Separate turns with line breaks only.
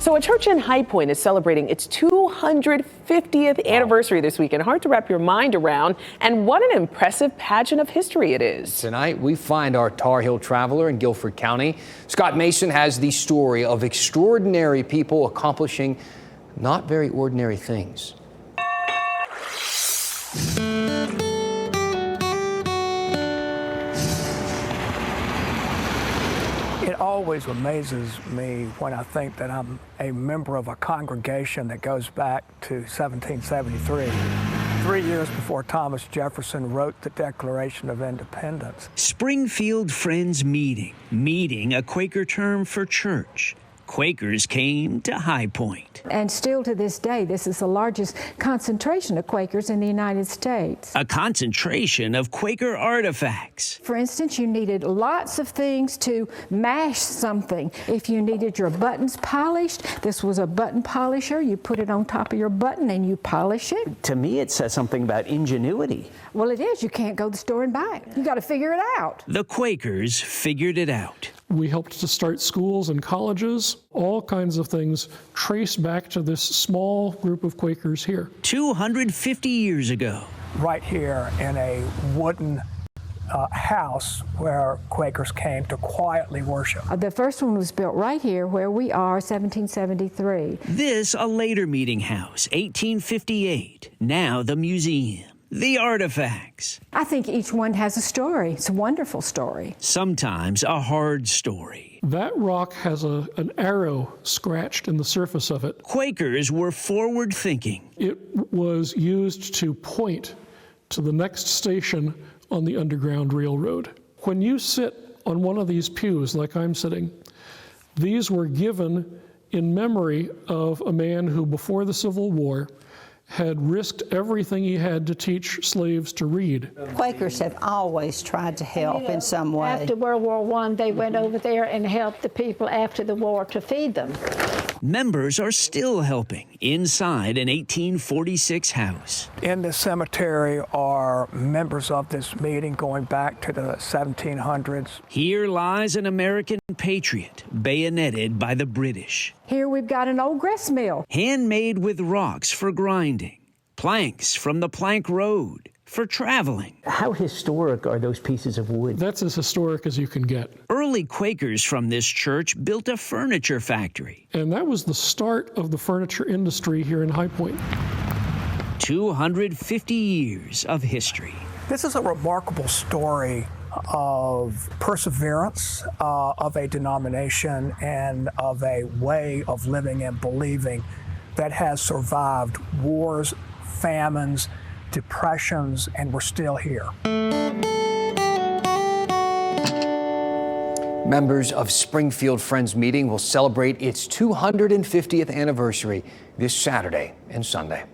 So a church in Highpoint is celebrating its 250th anniversary this weekend. Hard to wrap your mind around, and what an impressive pageant of history it is.
Tonight, we find our Tar Heel traveler in Guilford County. Scott Mason has the story of extraordinary people accomplishing not very ordinary things.
It always amazes me when I think that I'm a member of a congregation that goes back to 1773, 3 years before Thomas Jefferson wrote the Declaration of Independence.
Springfield Friends Meeting, a Quaker term for church. Quakers came to Highpoint.
And still to this day, this is the largest concentration of Quakers in the United States.
A concentration of Quaker artifacts.
For instance, you needed lots of things to mash something. If you needed your buttons polished, this was a button polisher. You put it on top of your button and you polish it.
To me, it says something about ingenuity.
Well, it is. You can't go to the store and buy it. You got to figure it out.
The Quakers figured it out.
We helped to start schools and colleges, all kinds of things trace back to this small group of Quakers here.
250 years ago.
Right here in a wooden house where Quakers came to quietly worship.
The first one was built right here where we are, 1773.
This, a later meeting house, 1858. Now the museum. The artifacts.
I think each one has a story. It's a wonderful story.
Sometimes a hard story.
That rock has an arrow scratched in the surface of it.
Quakers were forward thinking.
It was used to point to the next station on the Underground Railroad. When you sit on one of these pews like I'm sitting, these were given in memory of a man who, before the Civil War, had risked everything he had to teach slaves to read.
Quakers have always tried to help in some way.
After World War I, they went over there and helped the people after the war to feed them.
Members are still helping inside an 1846 house.
In the cemetery are members of this meeting going back to the 1700s.
Here lies an American patriot bayoneted by the British.
Here we've got an old grist mill.
Handmade with rocks for grinding, planks from the plank road for traveling.
How historic are those pieces of wood?
That's as historic as you can get.
Early Quakers from this church built a furniture factory.
And that was the start of the furniture industry here in Highpoint.
250 years of history.
This is a remarkable story of perseverance, of a denomination, and of a way of living and believing that has survived wars, famines, depressions, and we're still here.
Members of Springfield Friends Meeting will celebrate its 250th anniversary this Saturday and Sunday.